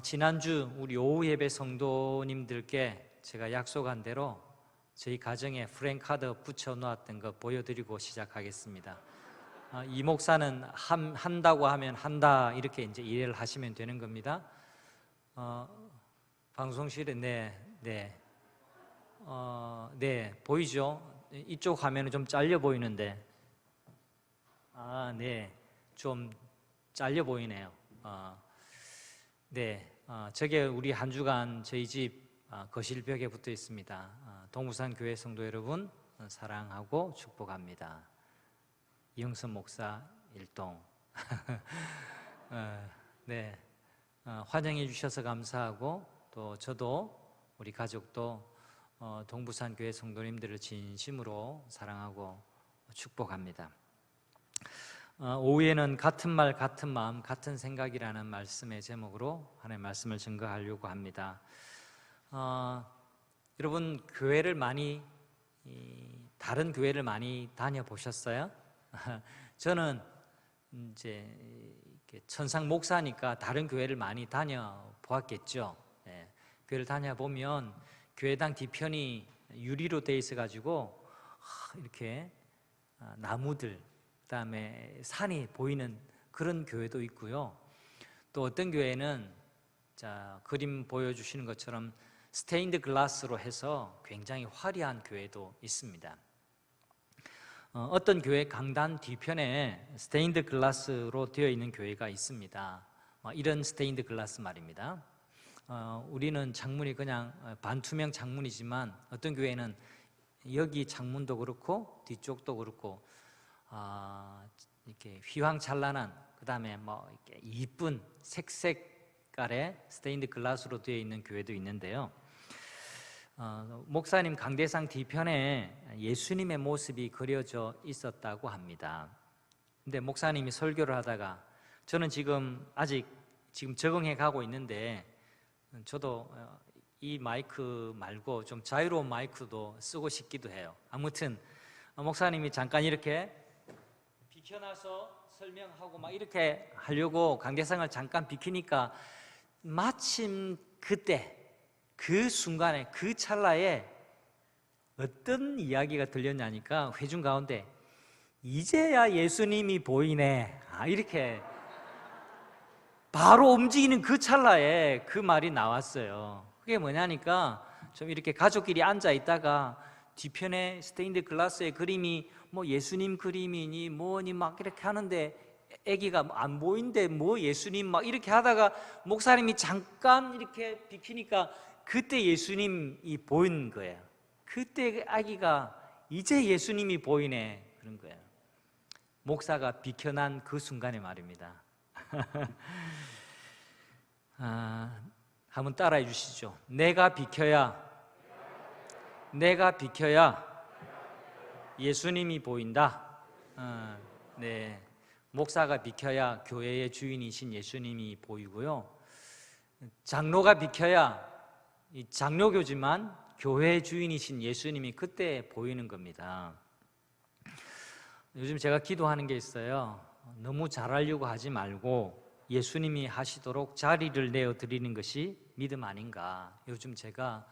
지난주 우리 오후 예배 성도님들께 제가 약속한 대로 저희 가정에 프랭카드 붙여 놓았던 거 보여드리고 시작하겠습니다. 이 목사는 한다고 하면 한다, 이렇게 이제 이해를 하시면 되는 겁니다. 방송실에 네, 보이죠? 이쪽 화면은 좀 잘려 보이는데, 네, 좀 잘려 보이네요. 저게 우리 한 주간 저희 집 거실벽에 붙어 있습니다. 동부산 교회 성도 여러분, 사랑하고 축복합니다. 이영선 목사 일동. 환영해 주셔서 감사하고, 또 저도 우리 가족도 동부산 교회 성도님들을 진심으로 사랑하고 축복합니다. 오후에는 같은 말 같은 마음 같은 생각이라는 말씀의 제목으로 하나님의 말씀을 증거하려고 합니다. 여러분, 다른 교회를 많이 다녀보셨어요? 저는 이제 천상 목사니까 다른 교회를 많이 다녀보았겠죠. 교회를 다녀보면 교회당 뒤편이 유리로 돼 있어가지고 이렇게 나무들, 그다음에 산이 보이는 그런 교회도 있고요. 또 어떤 교회는 그림 보여주시는 것처럼 스테인드 글라스로 해서 굉장히 화려한 교회도 있습니다. 어떤 교회 강단 뒤편에 스테인드 글라스로 되어 있는 교회가 있습니다. 이런 스테인드 글라스 말입니다. 우리는 창문이 그냥 반투명 창문이지만 어떤 교회는 여기 창문도 그렇고 뒤쪽도 그렇고 이렇게 휘황찬란한, 그 다음에 이렇게 이쁜 색깔의 스테인드 글라스로 되어 있는 교회도 있는데요. 목사님 강대상 뒤편에 예수님의 모습이 그려져 있었다고 합니다. 근데 목사님이 설교를 하다가, 저는 지금 적응해 가고 있는데, 저도 이 마이크 말고 좀 자유로운 마이크도 쓰고 싶기도 해요. 아무튼 목사님이 잠깐 이렇게 비켜나서 설명하고 이렇게 하려고 강대상을 잠깐 비키니까, 마침 그때 그 순간에 그 찰나에 어떤 이야기가 들렸냐니까, 회중 가운데 이제야 예수님이 보이네, 이렇게 바로 움직이는 그 찰나에 그 말이 나왔어요. 그게 뭐냐니까, 좀 이렇게 가족끼리 앉아 있다가 뒤편에 스테인드 글라스의 그림이 예수님 그림이니 뭐니 이렇게 하는데, 아기가 안 보이는데 예수님 이렇게 하다가 목사님이 잠깐 이렇게 비키니까 그때 예수님이 보인 거예요. 그때 아기가 이제 예수님이 보이네, 그런 거예요. 목사가 비켜난 그 순간의 말입니다. 한번 따라해 주시죠. 내가 비켜야 예수님이 보인다. 목사가 비켜야 교회의 주인이신 예수님이 보이고요. 장로가 비켜야 장로교지만 교회의 주인이신 예수님이 그때 보이는 겁니다. 요즘 제가 기도하는 게 있어요. 너무 잘하려고 하지 말고 예수님이 하시도록 자리를 내어 드리는 것이 믿음 아닌가. 요즘 제가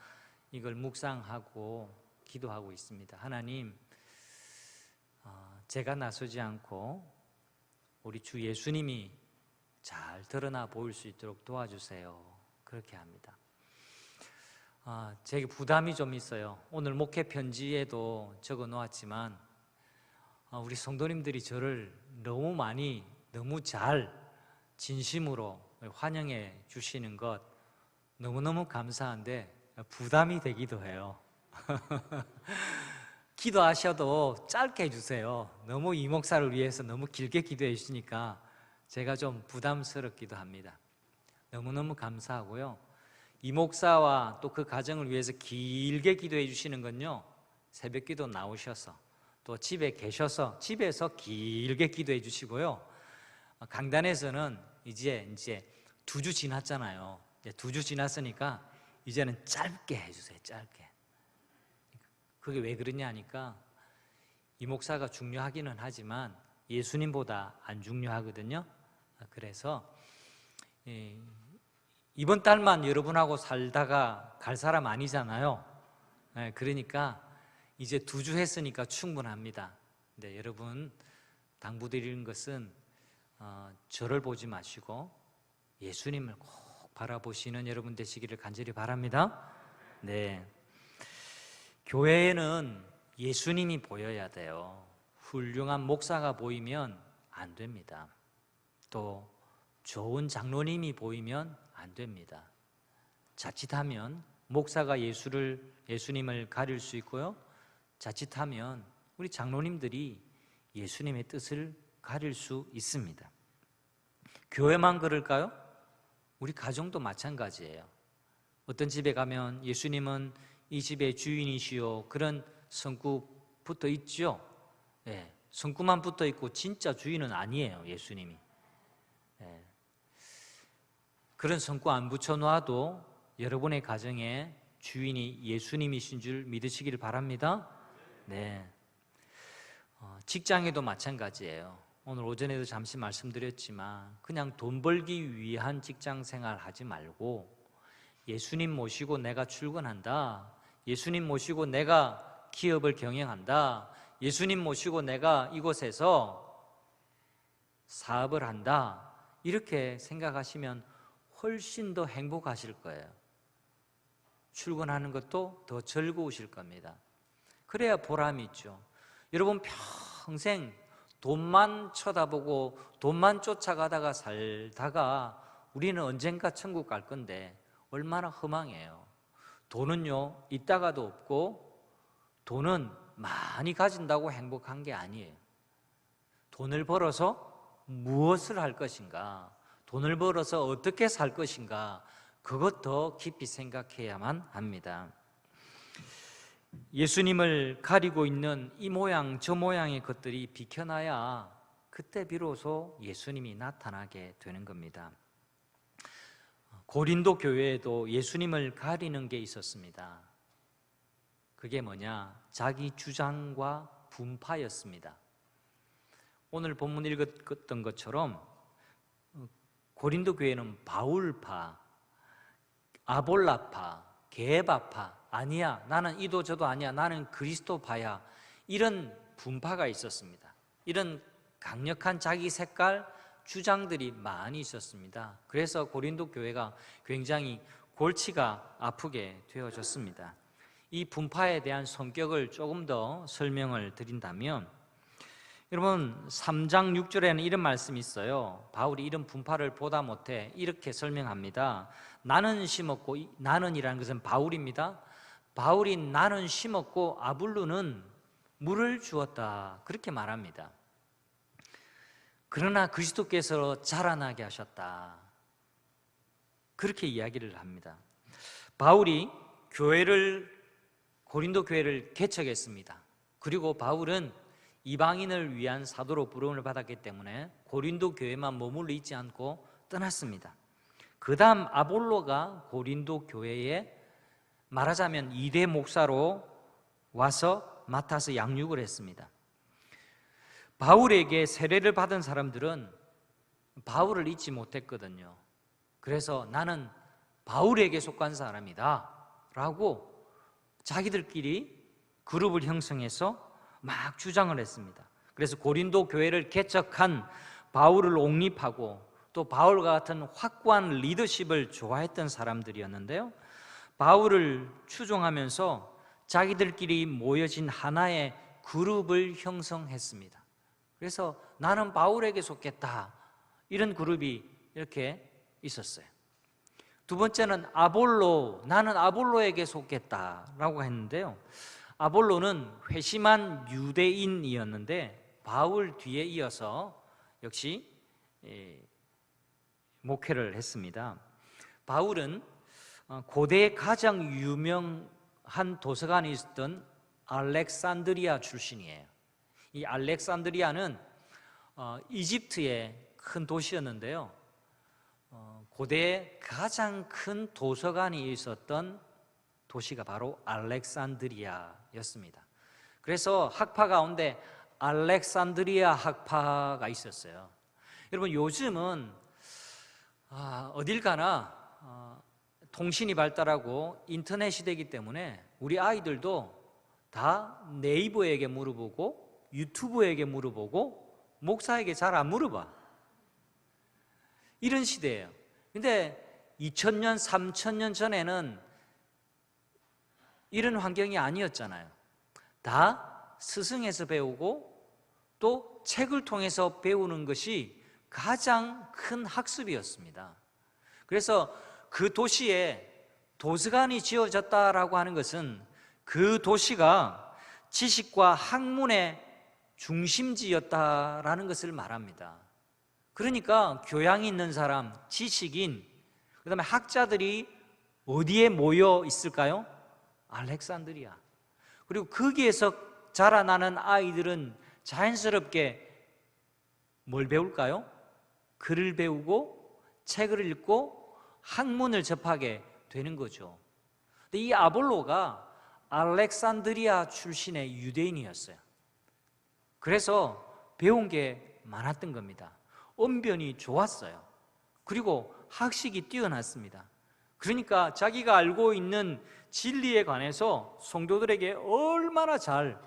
이걸 묵상하고 기도하고 있습니다. 하나님, 제가 나서지 않고 우리 주 예수님이 잘 드러나 보일 수 있도록 도와주세요. 그렇게 합니다. 제게 부담이 좀 있어요. 오늘 목회 편지에도 적어 놓았지만, 우리 성도님들이 저를 너무 잘 진심으로 환영해 주시는 것 너무너무 감사한데 부담이 되기도 해요. 기도하셔도 짧게 해주세요. 너무 이 목사를 위해서 너무 길게 기도해 주시니까 제가 좀 부담스럽기도 합니다. 너무너무 감사하고요. 이 목사와 또 그 가정을 위해서 길게 기도해 주시는 건요, 새벽 기도 나오셔서 또 집에 계셔서 집에서 길게 기도해 주시고요. 강단에서는 이제 2주 지났잖아요. 2주 지났으니까 이제는 짧게 해주세요. 짧게. 그게 왜 그러냐 하니까, 이 목사가 중요하기는 하지만 예수님보다 안 중요하거든요. 그래서 이번 달만 여러분하고 살다가 갈 사람 아니잖아요. 그러니까 이제 2주 했으니까 충분합니다. 근데 여러분 당부드리는 것은 저를 보지 마시고 예수님을 꼭 바라보시는 여러분 되시기를 간절히 바랍니다. 네, 교회에는 예수님이 보여야 돼요. 훌륭한 목사가 보이면 안 됩니다. 또 좋은 장로님이 보이면 안 됩니다. 자칫하면 목사가 예수님을 가릴 수 있고요, 자칫하면 우리 장로님들이 예수님의 뜻을 가릴 수 있습니다. 교회만 그럴까요? 우리 가정도 마찬가지예요. 어떤 집에 가면 예수님은 이 집의 주인이시오, 그런 성구 붙어 있죠. 성구만 붙어 있고 진짜 주인은 아니에요, 예수님이. 그런 성구 안 붙여놔도 여러분의 가정에 주인이 예수님이신 줄 믿으시기를 바랍니다. 네. 직장에도 마찬가지예요. 오늘 오전에도 잠시 말씀드렸지만 그냥 돈 벌기 위한 직장 생활 하지 말고 예수님 모시고 내가 출근한다, 예수님 모시고 내가 기업을 경영한다, 예수님 모시고 내가 이곳에서 사업을 한다, 이렇게 생각하시면 훨씬 더 행복하실 거예요. 출근하는 것도 더 즐거우실 겁니다. 그래야 보람이 있죠. 여러분 평생 돈만 쳐다보고 돈만 쫓아가다가 살다가 우리는 언젠가 천국 갈 건데 얼마나 허망해요. 돈은요 있다가도 없고, 돈은 많이 가진다고 행복한 게 아니에요. 돈을 벌어서 무엇을 할 것인가, 돈을 벌어서 어떻게 살 것인가, 그것 더 깊이 생각해야만 합니다. 예수님을 가리고 있는 이 모양 저 모양의 것들이 비켜나야 그때 비로소 예수님이 나타나게 되는 겁니다. 고린도 교회에도 예수님을 가리는 게 있었습니다. 그게 뭐냐? 자기 주장과 분파였습니다. 오늘 본문 읽었던 것처럼 고린도 교회는 바울파, 아볼라파, 게바파, 아니야 나는 이도 저도 아니야, 나는 그리스도파야, 이런 분파가 있었습니다. 이런 강력한 자기 색깔 주장들이 많이 있었습니다. 그래서 고린도 교회가 굉장히 골치가 아프게 되어졌습니다. 이 분파에 대한 성격을 조금 더 설명을 드린다면, 여러분 3장 6절에는 이런 말씀이 있어요. 바울이 이런 분파를 보다 못해 이렇게 설명합니다. 나는 심었고, 나는이라는 것은 바울입니다. 바울이 나는 심었고 아볼로는 물을 주었다, 그렇게 말합니다. 그러나 그리스도께서 자라나게 하셨다, 그렇게 이야기를 합니다. 바울이 고린도 교회를 개척했습니다. 그리고 바울은 이방인을 위한 사도로 부름을 받았기 때문에 고린도 교회만 머물러 있지 않고 떠났습니다. 그 다음 아볼로가 고린도 교회에 말하자면 2대 목사로 와서 맡아서 양육을 했습니다. 바울에게 세례를 받은 사람들은 바울을 잊지 못했거든요. 그래서 나는 바울에게 속한 사람이다 라고 자기들끼리 그룹을 형성해서 막 주장을 했습니다. 그래서 고린도 교회를 개척한 바울을 옹립하고 또 바울과 같은 확고한 리더십을 좋아했던 사람들이었는데요, 바울을 추종하면서 자기들끼리 모여진 하나의 그룹을 형성했습니다. 그래서 나는 바울에게 속했다, 이런 그룹이 이렇게 있었어요. 두 번째는 아볼로, 나는 아볼로에게 속했다라고 했는데요, 아볼로는 회심한 유대인이었는데 바울 뒤에 이어서 역시 목회를 했습니다. 바울은 고대에 가장 유명한 도서관이 있었던 알렉산드리아 출신이에요. 이 알렉산드리아는 이집트의 큰 도시였는데요, 고대에 가장 큰 도서관이 있었던 도시가 바로 알렉산드리아였습니다. 그래서 학파 가운데 알렉산드리아 학파가 있었어요. 여러분 요즘은 어딜 가나 통신이 발달하고 인터넷 시대이기 때문에 우리 아이들도 다 네이버에게 물어보고 유튜브에게 물어보고 목사에게 잘 안 물어봐. 이런 시대예요. 근데 2000년, 3000년 전에는 이런 환경이 아니었잖아요. 다 스승에서 배우고 또 책을 통해서 배우는 것이 가장 큰 학습이었습니다. 그래서 그 도시에 도서관이 지어졌다라고 하는 것은 그 도시가 지식과 학문의 중심지였다라는 것을 말합니다. 그러니까 교양 있는 사람, 지식인, 그 다음에 학자들이 어디에 모여 있을까요? 알렉산드리아. 그리고 거기에서 자라나는 아이들은 자연스럽게 뭘 배울까요? 글을 배우고 책을 읽고 학문을 접하게 되는 거죠. 근데 이 아볼로가 알렉산드리아 출신의 유대인이었어요. 그래서 배운 게 많았던 겁니다. 언변이 좋았어요. 그리고 학식이 뛰어났습니다. 그러니까 자기가 알고 있는 진리에 관해서 성도들에게 얼마나 잘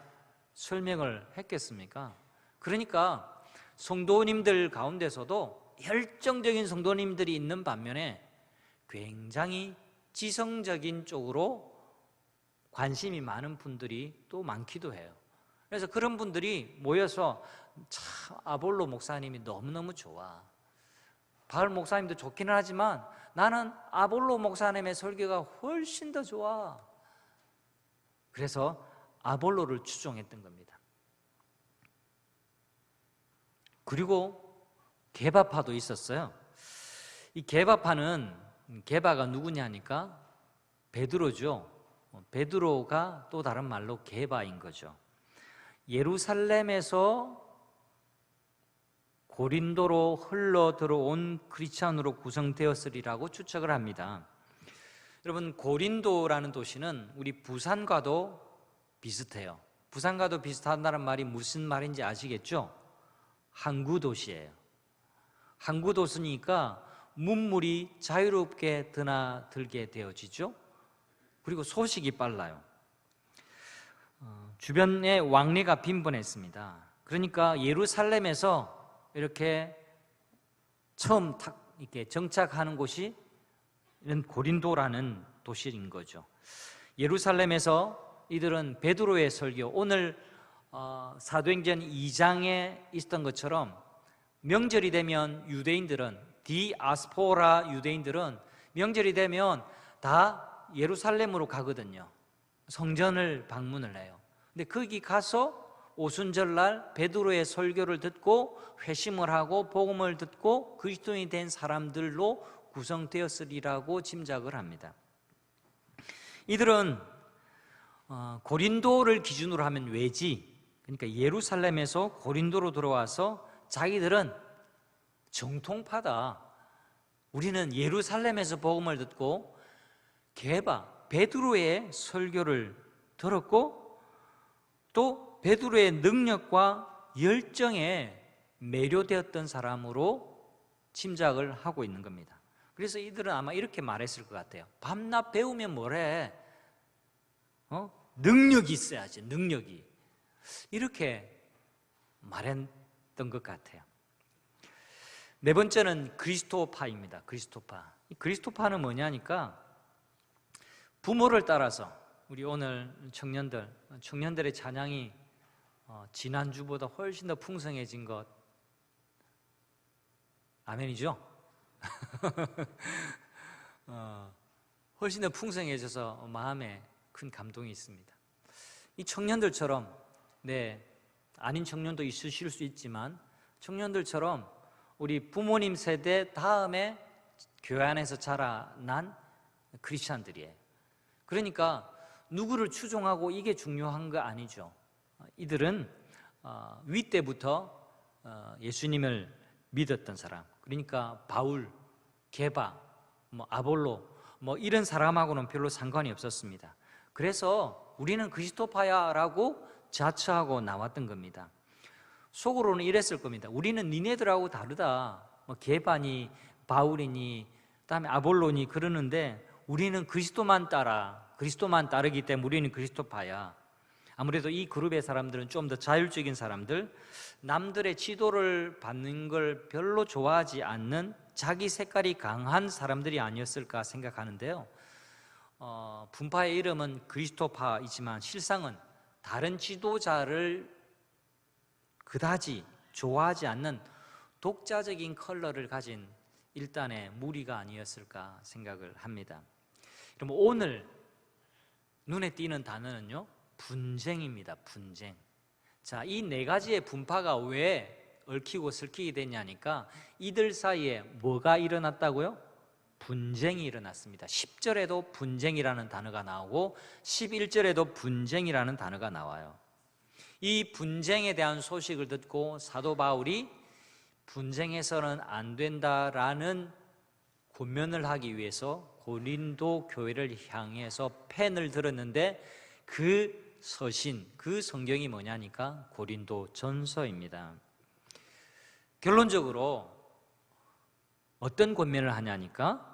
설명을 했겠습니까? 그러니까 성도님들 가운데서도 열정적인 성도님들이 있는 반면에 굉장히 지성적인 쪽으로 관심이 많은 분들이 또 많기도 해요. 그래서 그런 분들이 모여서 참 아볼로 목사님이 너무너무 좋아. 바울 목사님도 좋기는 하지만 나는 아볼로 목사님의 설교가 훨씬 더 좋아. 그래서 아볼로를 추종했던 겁니다. 그리고 게바파도 있었어요. 이 게바가 누구냐니까 베드로죠. 베드로가 또 다른 말로 게바인 거죠. 예루살렘에서 고린도로 흘러 들어온 크리스찬으로 구성되었으리라고 추측을 합니다. 여러분, 고린도라는 도시는 우리 부산과도 비슷해요. 부산과도 비슷하다는 말이 무슨 말인지 아시겠죠? 항구 도시예요. 항구 도시니까 문물이 자유롭게 드나들게 되어지죠. 그리고 소식이 빨라요. 주변에 왕래가 빈번했습니다. 그러니까 예루살렘에서 이렇게 처음 이렇게 정착하는 곳이 이런 고린도라는 도시인 거죠. 예루살렘에서 이들은 베드로의 설교, 오늘 사도행전 2장에 있었던 것처럼 명절이 되면 유대인들은, 디아스포라 유대인들은 명절이 되면 다 예루살렘으로 가거든요. 성전을 방문을 해요. 근데 거기 가서 오순절날 베드로의 설교를 듣고 회심을 하고 복음을 듣고 그리스도인이 된 사람들로 구성되었으리라고 짐작을 합니다. 이들은 고린도를 기준으로 하면 외지, 그러니까 예루살렘에서 고린도로 들어와서 자기들은 정통파다. 우리는 예루살렘에서 복음을 듣고 베드로의 설교를 들었고 또 베드로의 능력과 열정에 매료되었던 사람으로 짐작을 하고 있는 겁니다. 그래서 이들은 아마 이렇게 말했을 것 같아요. 밤낮 배우면 뭐래? 능력이 있어야지, 능력이. 이렇게 말했던 것 같아요. 네 번째는 그리스도파입니다. 그리스도파. 그리스도파는 뭐냐니까 부모를 따라서 우리 오늘 청년들의 찬양이 지난주보다 훨씬 더 풍성해진 것 아멘이죠? 훨씬 더 풍성해져서 마음에 큰 감동이 있습니다. 이 청년들처럼, 아닌 청년도 있으실 수 있지만 청년들처럼 우리 부모님 세대 다음에 교회 안에서 자라난 크리스찬들이에요. 그러니까 누구를 추종하고 이게 중요한 거 아니죠. 이들은 위 때부터 예수님을 믿었던 사람, 그러니까 바울, 게바, 아볼로 이런 사람하고는 별로 상관이 없었습니다. 그래서 우리는 그리스도파야라고 자처하고 나왔던 겁니다. 속으로는 이랬을 겁니다. 우리는 니네들하고 다르다. 게바니 바울이니 그다음에 아볼론이 그러는데 우리는 그리스도만 따르기 때문에 우리는 그리스도파야. 아무래도 이 그룹의 사람들은 좀 더 자율적인 사람들, 남들의 지도를 받는 걸 별로 좋아하지 않는 자기 색깔이 강한 사람들이 아니었을까 생각하는데요. 분파의 이름은 그리스도파이지만 실상은 다른 지도자를 그다지 좋아하지 않는 독자적인 컬러를 가진 일단의 무리가 아니었을까 생각을 합니다. 그럼 오늘 눈에 띄는 단어는요, 분쟁입니다. 분쟁. 자, 이 네 가지의 분파가 왜 얽히고 설키게 됐냐니까 이들 사이에 뭐가 일어났다고요? 분쟁이 일어났습니다. 10절에도 분쟁이라는 단어가 나오고 11절에도 분쟁이라는 단어가 나와요. 이 분쟁에 대한 소식을 듣고 사도 바울이 분쟁해서는 안 된다라는 권면을 하기 위해서 고린도 교회를 향해서 펜을 들었는데 그 서신, 그 성경이 뭐냐니까 고린도 전서입니다. 결론적으로 어떤 권면을 하냐니까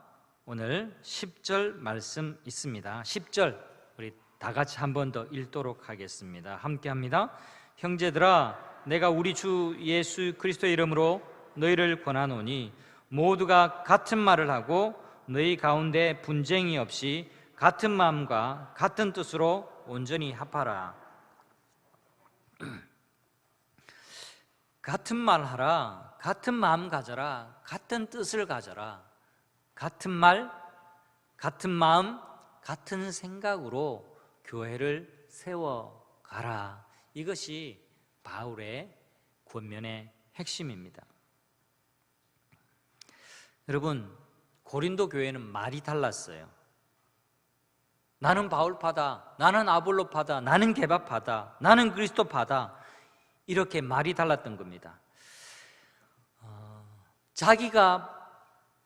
오늘 10절 말씀 있습니다. 10절 우리 다 같이 한 번 더 읽도록 하겠습니다. 함께 합니다. 형제들아, 내가 우리 주 예수 그리스도의 이름으로 너희를 권하노니 모두가 같은 말을 하고 너희 가운데 분쟁이 없이 같은 마음과 같은 뜻으로 온전히 합하라. 같은 말 하라, 같은 마음 가져라, 같은 뜻을 가져라. 같은 말, 같은 마음, 같은 생각으로 교회를 세워가라. 이것이 바울의 권면의 핵심입니다. 여러분, 고린도 교회는 말이 달랐어요. 나는 바울파다, 나는 아볼로파다, 나는 게바파다, 나는 그리스도파다, 이렇게 말이 달랐던 겁니다. 자기가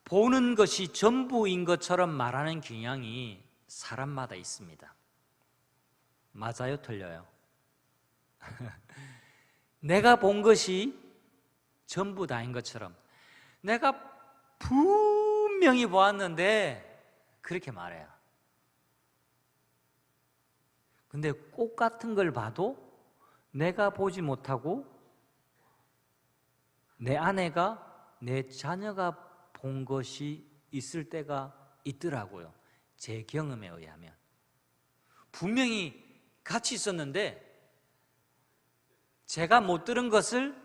보는 것이 전부인 것처럼 말하는 경향이 사람마다 있습니다. 맞아요, 틀려요? 내가 본 것이 전부 다인 것처럼 내가 분명히 보았는데 그렇게 말해요. 근데 꽃 같은 걸 봐도 내가 보지 못하고 내 아내가, 내 자녀가 본 것이 있을 때가 있더라고요. 제 경험에 의하면. 분명히 같이 있었는데 제가 못 들은 것을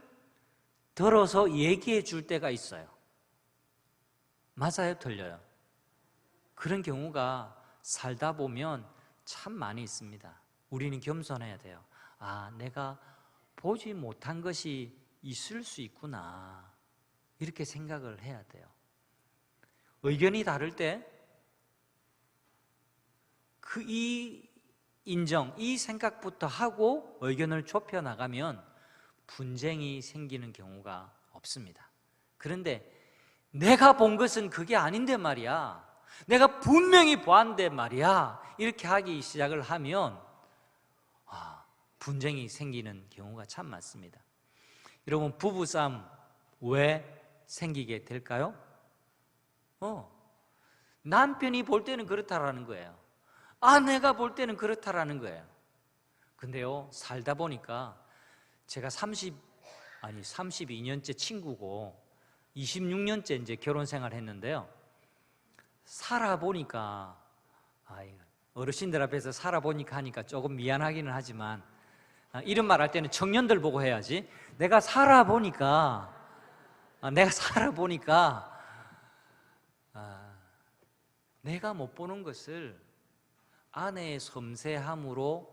들어서 얘기해 줄 때가 있어요. 맞아요, 틀려요? 그런 경우가 살다 보면 참 많이 있습니다. 우리는 겸손해야 돼요. 아, 내가 보지 못한 것이 있을 수 있구나, 이렇게 생각을 해야 돼요. 의견이 다를 때 이 인정, 이 생각부터 하고 의견을 좁혀 나가면 분쟁이 생기는 경우가 없습니다. 그런데 내가 본 것은 그게 아닌데 말이야, 내가 분명히 보았는데 말이야, 이렇게 하기 시작을 하면 분쟁이 생기는 경우가 참 많습니다. 여러분, 부부싸움 왜 생기게 될까요? 남편이 볼 때는 그렇다라는 거예요. 아내가 볼 때는 그렇다라는 거예요. 근데요, 살다 보니까 제가 32년째 친구고 26년째 이제 결혼 생활을 했는데요, 살아보니까, 어르신들 앞에서 살아보니까 하니까 조금 미안하기는 하지만, 이런 말 할 때는 청년들 보고 해야지. 내가 살아보니까 내가 못 보는 것을 아내의 섬세함으로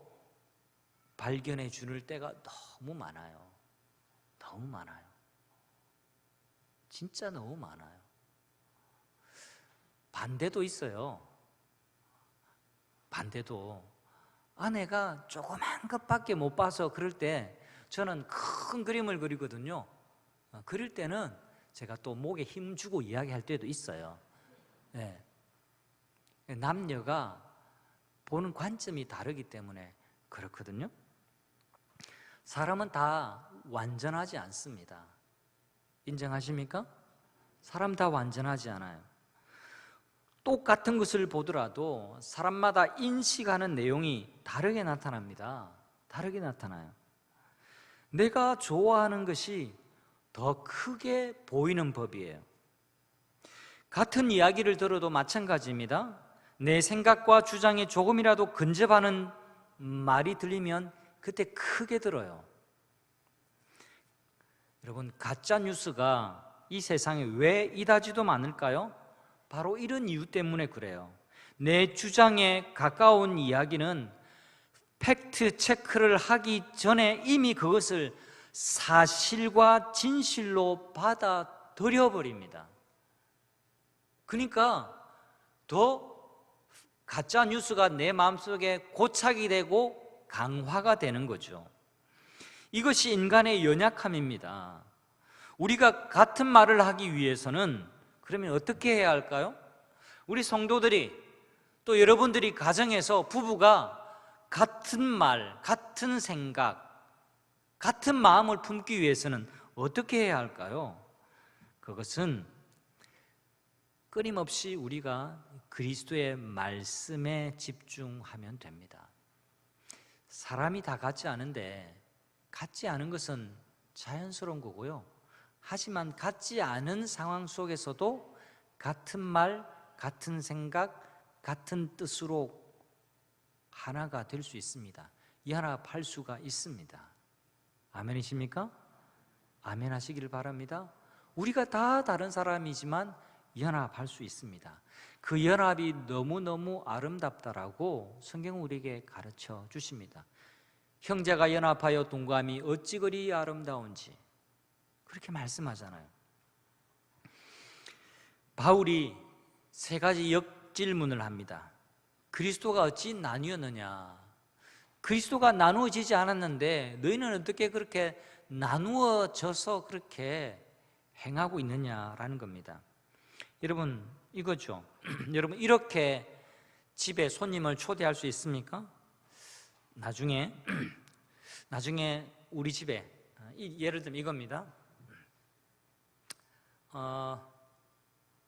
발견해 줄 때가 너무 많아요. 너무 많아요. 진짜 너무 많아요. 반대도 있어요. 반대도 아내가 조그만 것밖에 못 봐서 그럴 때 저는 큰 그림을 그리거든요. 그릴 때는 제가 또 목에 힘주고 이야기할 때도 있어요. 네. 남녀가 보는 관점이 다르기 때문에 그렇거든요. 사람은 다 완전하지 않습니다. 인정하십니까? 사람 다 완전하지 않아요. 똑같은 것을 보더라도 사람마다 인식하는 내용이 다르게 나타납니다. 다르게 나타나요. 내가 좋아하는 것이 더 크게 보이는 법이에요. 같은 이야기를 들어도 마찬가지입니다. 내 생각과 주장에 조금이라도 근접하는 말이 들리면 그때 크게 들어요. 여러분, 가짜 뉴스가 이 세상에 왜 이다지도 많을까요? 바로 이런 이유 때문에 그래요. 내 주장에 가까운 이야기는 팩트 체크를 하기 전에 이미 그것을 사실과 진실로 받아들여 버립니다. 그러니까 더 가짜 뉴스가 내 마음속에 고착이 되고 강화가 되는 거죠. 이것이 인간의 연약함입니다. 우리가 같은 말을 하기 위해서는 그러면 어떻게 해야 할까요? 우리 성도들이, 또 여러분들이 가정에서 부부가 같은 말, 같은 생각, 같은 마음을 품기 위해서는 어떻게 해야 할까요? 그것은 끊임없이 우리가 그리스도의 말씀에 집중하면 됩니다. 사람이 다 같지 않은데 같지 않은 것은 자연스러운 거고요. 하지만 같지 않은 상황 속에서도 같은 말, 같은 생각, 같은 뜻으로 하나가 될 수 있습니다. 연합할 수가 있습니다. 아멘이십니까? 아멘 하시기를 바랍니다. 우리가 다 다른 사람이지만 연합할 수 있습니다. 그 연합이 너무너무 아름답다라고 성경은 우리에게 가르쳐 주십니다. 형제가 연합하여 동감이 어찌 그리 아름다운지 그렇게 말씀하잖아요. 바울이 세 가지 역질문을 합니다. 그리스도가 어찌 나뉘었느냐? 그리스도가 나누어지지 않았는데 너희는 어떻게 그렇게 나누어져서 그렇게 행하고 있느냐라는 겁니다. 여러분, 이거죠. 여러분, 이렇게 집에 손님을 초대할 수 있습니까? 나중에 우리 집에, 예를 들면 이겁니다.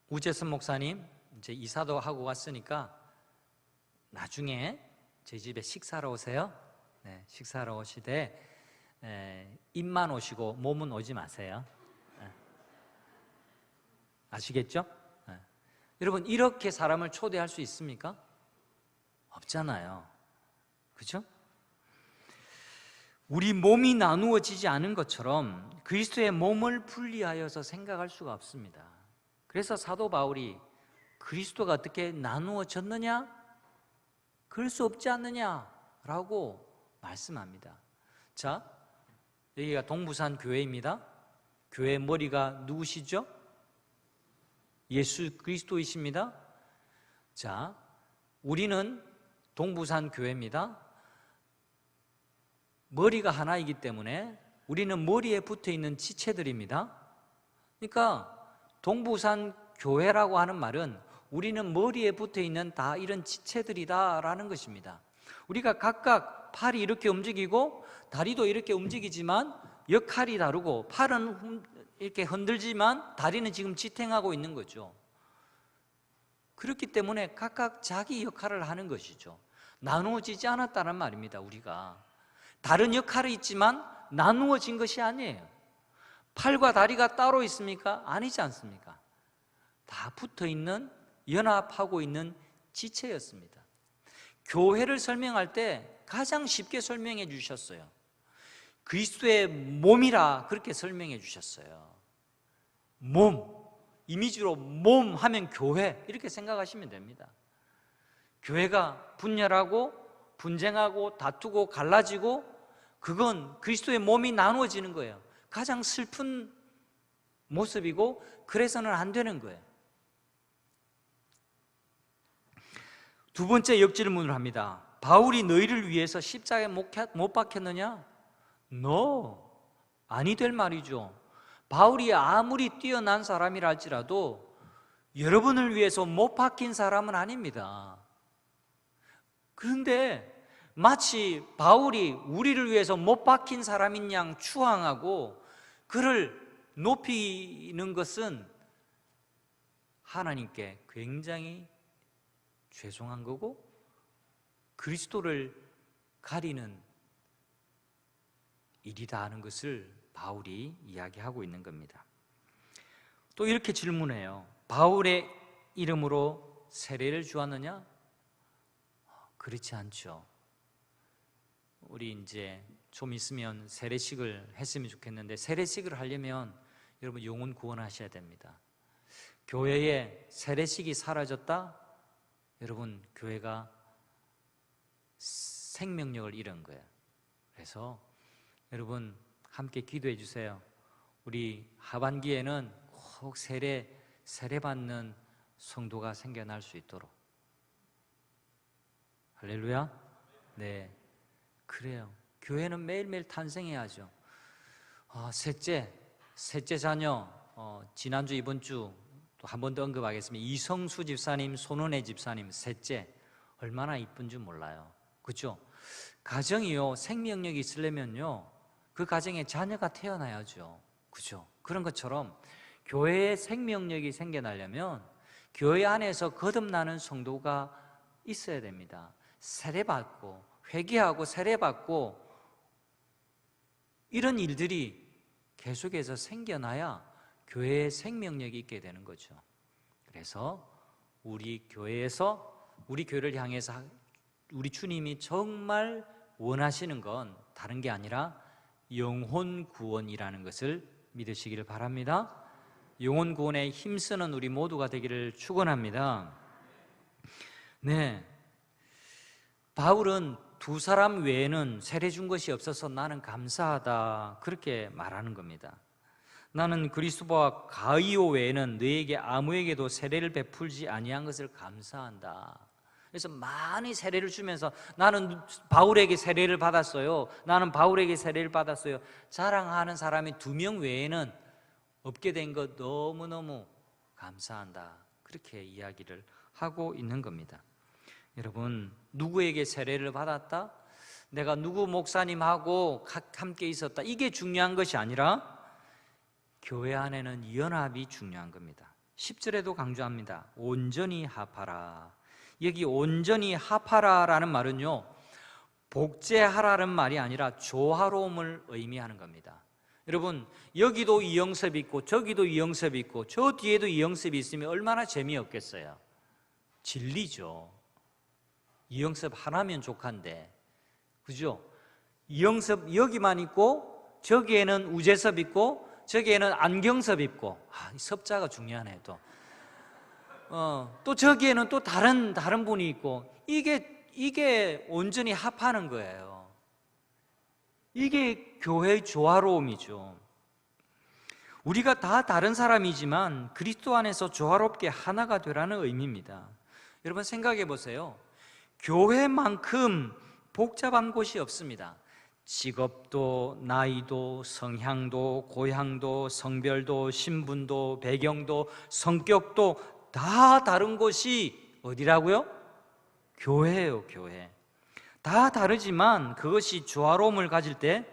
우재선 목사님 이제 이사도 하고 왔으니까 나중에 제 집에 식사하러 오세요. 네, 식사하러 오시되 입만 오시고 몸은 오지 마세요. 아시겠죠? 여러분, 이렇게 사람을 초대할 수 있습니까? 없잖아요. 그렇죠? 우리 몸이 나누어지지 않은 것처럼 그리스도의 몸을 분리하여서 생각할 수가 없습니다. 그래서 사도 바울이 그리스도가 어떻게 나누어졌느냐? 그럴 수 없지 않느냐라고 말씀합니다. 자, 여기가 동부산 교회입니다. 교회의 머리가 누구시죠? 예수 그리스도이십니다. 자, 우리는 동부산 교회입니다. 머리가 하나이기 때문에 우리는 머리에 붙어 있는 지체들입니다. 그러니까 동부산 교회라고 하는 말은 우리는 머리에 붙어 있는 다 이런 지체들이다라는 것입니다. 우리가 각각 팔이 이렇게 움직이고 다리도 이렇게 움직이지만 역할이 다르고, 팔은 이렇게 흔들지만 다리는 지금 지탱하고 있는 거죠. 그렇기 때문에 각각 자기 역할을 하는 것이죠. 나누어지지 않았다는 말입니다. 우리가 다른 역할이 있지만 나누어진 것이 아니에요. 팔과 다리가 따로 있습니까? 아니지 않습니까? 다 붙어있는, 연합하고 있는 지체였습니다. 교회를 설명할 때 가장 쉽게 설명해 주셨어요. 그리스도의 몸이라 그렇게 설명해 주셨어요. 몸, 이미지로 몸 하면 교회 이렇게 생각하시면 됩니다. 교회가 분열하고 분쟁하고 다투고 갈라지고, 그건 그리스도의 몸이 나누어지는 거예요. 가장 슬픈 모습이고 그래서는 안 되는 거예요. 두 번째 역질문을 합니다. 바울이 너희를 위해서 십자가에 못 박혔느냐? No, 아니 될 말이죠. 바울이 아무리 뛰어난 사람이라 할지라도 여러분을 위해서 못 박힌 사람은 아닙니다. 그런데 마치 바울이 우리를 위해서 못 박힌 사람인 양 추앙하고 그를 높이는 것은 하나님께 굉장히 죄송한 거고 그리스도를 가리는 일이다 하는 것을 바울이 이야기하고 있는 겁니다. 또 이렇게 질문해요. 바울의 이름으로 세례를 주었느냐? 그렇지 않죠. 우리 이제 좀 있으면 세례식을 했으면 좋겠는데, 세례식을 하려면 여러분 영혼 구원하셔야 됩니다. 교회에 세례식이 사라졌다? 여러분 교회가 생명력을 잃은 거예요. 그래서 여러분 함께 기도해 주세요. 우리 하반기에는 꼭 세례 받는 성도가 생겨날 수 있도록. 할렐루야. 네, 그래요. 교회는 매일매일 탄생해야죠. 셋째 자녀, 지난주 이번주 또 한 번 더 언급하겠습니다. 이성수 집사님, 손은혜 집사님 셋째, 얼마나 이쁜 줄 몰라요. 그렇죠? 가정이요, 생명력이 있으려면요 그 가정에 자녀가 태어나야죠. 그렇죠? 그런 것처럼 교회에 생명력이 생겨나려면 교회 안에서 거듭나는 성도가 있어야 됩니다. 세례받고 회개하고 세례받고 이런 일들이 계속해서 생겨나야 교회의 생명력이 있게 되는 거죠. 그래서 우리 교회에서, 우리 교회를 향해서 우리 주님이 정말 원하시는 건 다른 게 아니라 영혼 구원이라는 것을 믿으시기를 바랍니다. 영혼 구원에 힘쓰는 우리 모두가 되기를 축원합니다. 네, 바울은 두 사람 외에는 세례 준 것이 없어서 나는 감사하다, 그렇게 말하는 겁니다. 나는 그리스도와 가이오 외에는 너에게 아무에게도 세례를 베풀지 아니한 것을 감사한다. 그래서 많이 세례를 주면서 나는 바울에게 세례를 받았어요, 나는 바울에게 세례를 받았어요 자랑하는 사람이 2명 외에는 없게 된 것 너무너무 감사한다, 그렇게 이야기를 하고 있는 겁니다. 여러분, 누구에게 세례를 받았다? 내가 누구 목사님하고 함께 있었다, 이게 중요한 것이 아니라 교회 안에는 연합이 중요한 겁니다. 10절에도 강조합니다. 온전히 합하라. 여기 온전히 합하라라는 말은요, 복제하라는 말이 아니라 조화로움을 의미하는 겁니다. 여러분, 여기도 이영섭이 있고 저기도 이영섭이 있고 저 뒤에도 이영섭이 있으면 얼마나 재미없겠어요. 진리죠. 이영섭 하나면 족한데, 그죠? 이영섭 여기만 있고 저기에는 우재섭 있고 저기에는 안경섭 있고, 이 섭자가 중요하네. 또 저기에는 또 다른 분이 있고, 이게 온전히 합하는 거예요. 이게 교회의 조화로움이죠. 우리가 다 다른 사람이지만 그리스도 안에서 조화롭게 하나가 되라는 의미입니다. 여러분 생각해 보세요. 교회만큼 복잡한 곳이 없습니다. 직업도, 나이도, 성향도, 고향도, 성별도, 신분도, 배경도, 성격도 다 다른 곳이 어디라고요? 교회예요. 교회. 다 다르지만 그것이 조화로움을 가질 때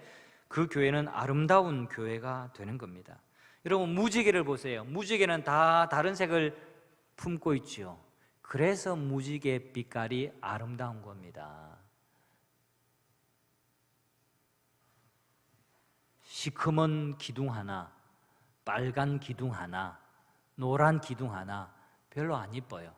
그 교회는 아름다운 교회가 되는 겁니다. 여러분, 무지개를 보세요. 무지개는 다 다른 색을 품고 있죠. 그래서 무지개 빛깔이 아름다운 겁니다. 시커먼 기둥 하나, 빨간 기둥 하나, 노란 기둥 하나 별로 안 이뻐요.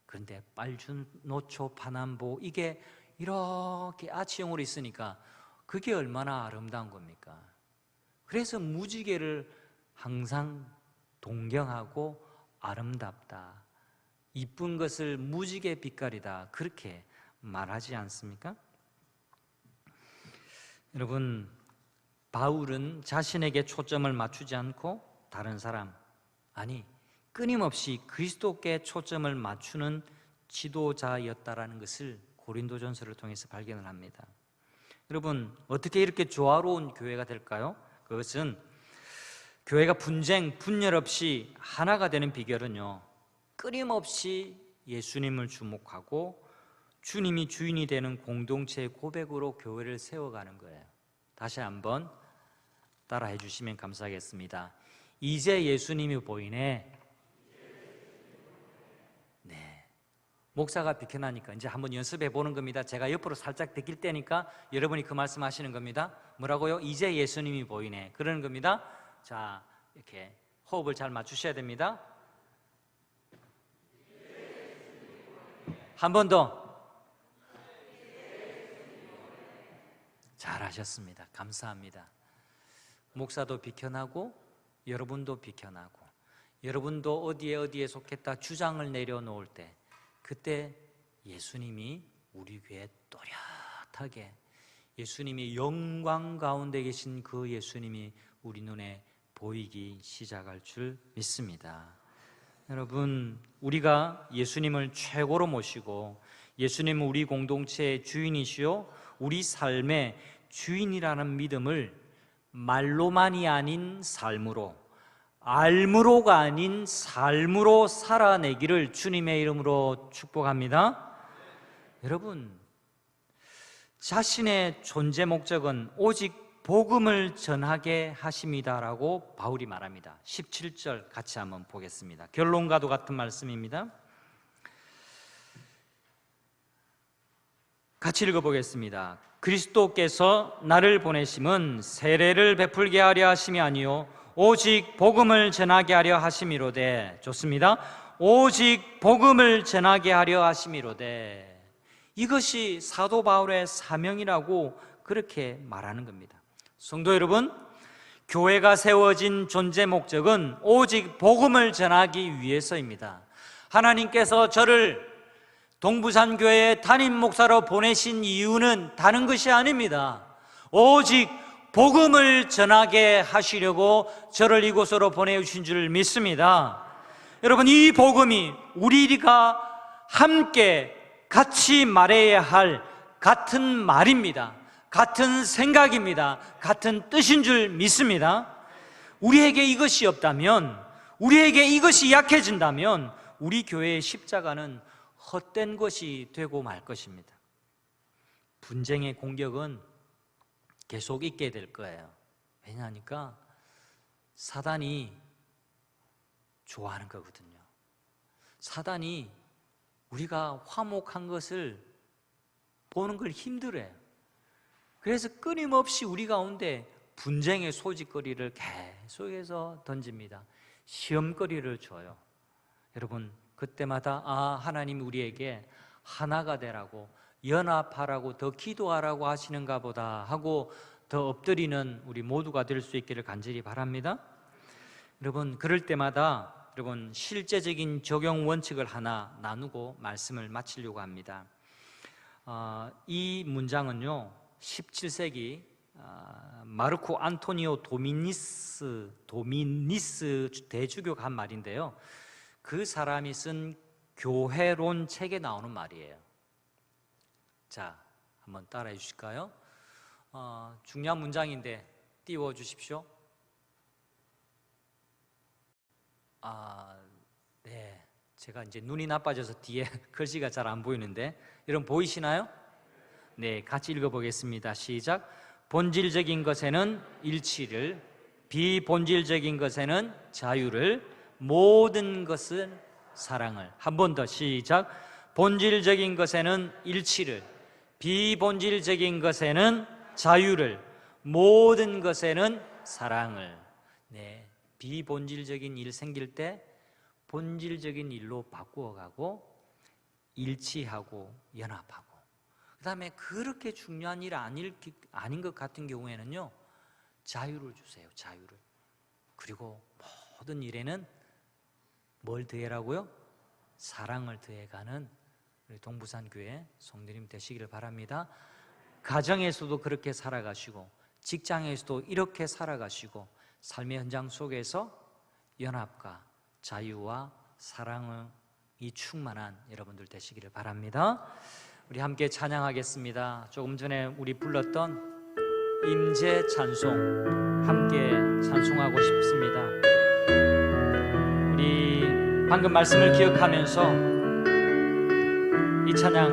그런데 빨주, 노초, 파남보 이게 이렇게 아치형으로 있으니까 그게 얼마나 아름다운 겁니까? 그래서 무지개를 항상 동경하고 아름답다, 이쁜 것을 무지개 빛깔이다, 그렇게 말하지 않습니까? 여러분, 바울은 자신에게 초점을 맞추지 않고 다른 사람, 아니 끊임없이 그리스도께 초점을 맞추는 지도자였다라는 것을 고린도전서를 통해서 발견을 합니다. 여러분, 어떻게 이렇게 조화로운 교회가 될까요? 그것은 교회가 분쟁, 분열 없이 하나가 되는 비결은요, 끊임없이 예수님을 주목하고 주님이 주인이 되는 공동체의 고백으로 교회를 세워가는 거예요. 다시 한번 따라해 주시면 감사하겠습니다. 이제 예수님이 보이네. 네, 목사가 비켜나니까 이제 한번 연습해 보는 겁니다. 제가 옆으로 살짝 베낄 때니까 여러분이 그 말씀 하시는 겁니다. 뭐라고요? 이제 예수님이 보이네. 그러는 겁니다. 자, 이렇게 호흡을 잘 맞추셔야 됩니다. 한 번 더. 잘하셨습니다. 감사합니다. 목사도 비켜나고 여러분도 비켜나고 여러분도 어디에 속했다 주장을 내려놓을 때 그때 예수님이 우리 귀에 또렷하게 예수님이 영광 가운데 계신 그 예수님이 우리 눈에 보이기 시작할 줄 믿습니다. 여러분, 우리가 예수님을 최고로 모시고 예수님은 우리 공동체의 주인이시요 우리 삶의 주인이라는 믿음을 말로만이 아닌 삶으로, 알므로가 아닌 삶으로 살아내기를 주님의 이름으로 축복합니다. 여러분, 자신의 존재 목적은 오직 복음을 전하게 하심이다라고 바울이 말합니다. 17절 같이 한번 보겠습니다. 결론과도 같은 말씀입니다. 같이 읽어보겠습니다. 그리스도께서 나를 보내심은 세례를 베풀게 하려 하심이 아니요 오직 복음을 전하게 하려 하심이로되. 좋습니다. 오직 복음을 전하게 하려 하심이로되. 이것이 사도 바울의 사명이라고 그렇게 말하는 겁니다. 성도 여러분, 교회가 세워진 존재 목적은 오직 복음을 전하기 위해서입니다. 하나님께서 저를 동부산교회의 담임 목사로 보내신 이유는 다른 것이 아닙니다. 오직 복음을 전하게 하시려고 저를 이곳으로 보내주신 줄 믿습니다. 여러분, 이 복음이 우리가 함께 같이 말해야 할 같은 말입니다. 같은 생각입니다. 같은 뜻인 줄 믿습니다. 우리에게 이것이 없다면, 우리에게 이것이 약해진다면 우리 교회의 십자가는 헛된 것이 되고 말 것입니다. 분쟁의 공격은 계속 있게 될 거예요. 왜냐하니까 사단이 좋아하는 거거든요. 사단이 우리가 화목한 것을 보는 걸 힘들어요. 그래서 끊임없이 우리 가운데 분쟁의 소짓거리를 계속해서 던집니다. 시험거리를 줘요. 여러분, 그때마다 하나님이 우리에게 하나가 되라고, 연합하라고, 더 기도하라고 하시는가 보다 하고 더 엎드리는 우리 모두가 될 수 있기를 간절히 바랍니다. 여러분, 그럴 때마다 여러분 실제적인 적용 원칙을 하나 나누고 말씀을 마치려고 합니다. 이 문장은요 17세기 마르코 안토니오 도미니스 대주교가 한 말인데요, 그 사람이 쓴 교회론 책에 나오는 말이에요. 자, 한번 따라해 주실까요? 중요한 문장인데 띄워주십시오. 네, 제가 이제 눈이 나빠져서 뒤에 글씨가 잘 안 보이는데 여러분 보이시나요? 네, 같이 읽어보겠습니다. 시작. 본질적인 것에는 일치를, 비본질적인 것에는 자유를, 모든 것은 사랑을. 한 번 더 시작. 본질적인 것에는 일치를, 비본질적인 것에는 자유를, 모든 것에는 사랑을. 네, 비본질적인 일 생길 때 본질적인 일로 바꾸어가고 일치하고 연합하고, 그 다음에 그렇게 중요한 일 아닌 것 같은 경우에는요 자유를 주세요. 자유를. 그리고 모든 일에는 뭘 더해라고요? 사랑을 더해가는 우리 동부산교회 성도님 되시기를 바랍니다. 가정에서도 그렇게 살아가시고 직장에서도 이렇게 살아가시고 삶의 현장 속에서 연합과 자유와 사랑이 충만한 여러분들 되시기를 바랍니다. 우리 함께 찬양하겠습니다. 조금 전에 우리 불렀던 임재 찬송 함께 찬송하고 싶습니다. 우리 방금 말씀을 기억하면서 이 찬양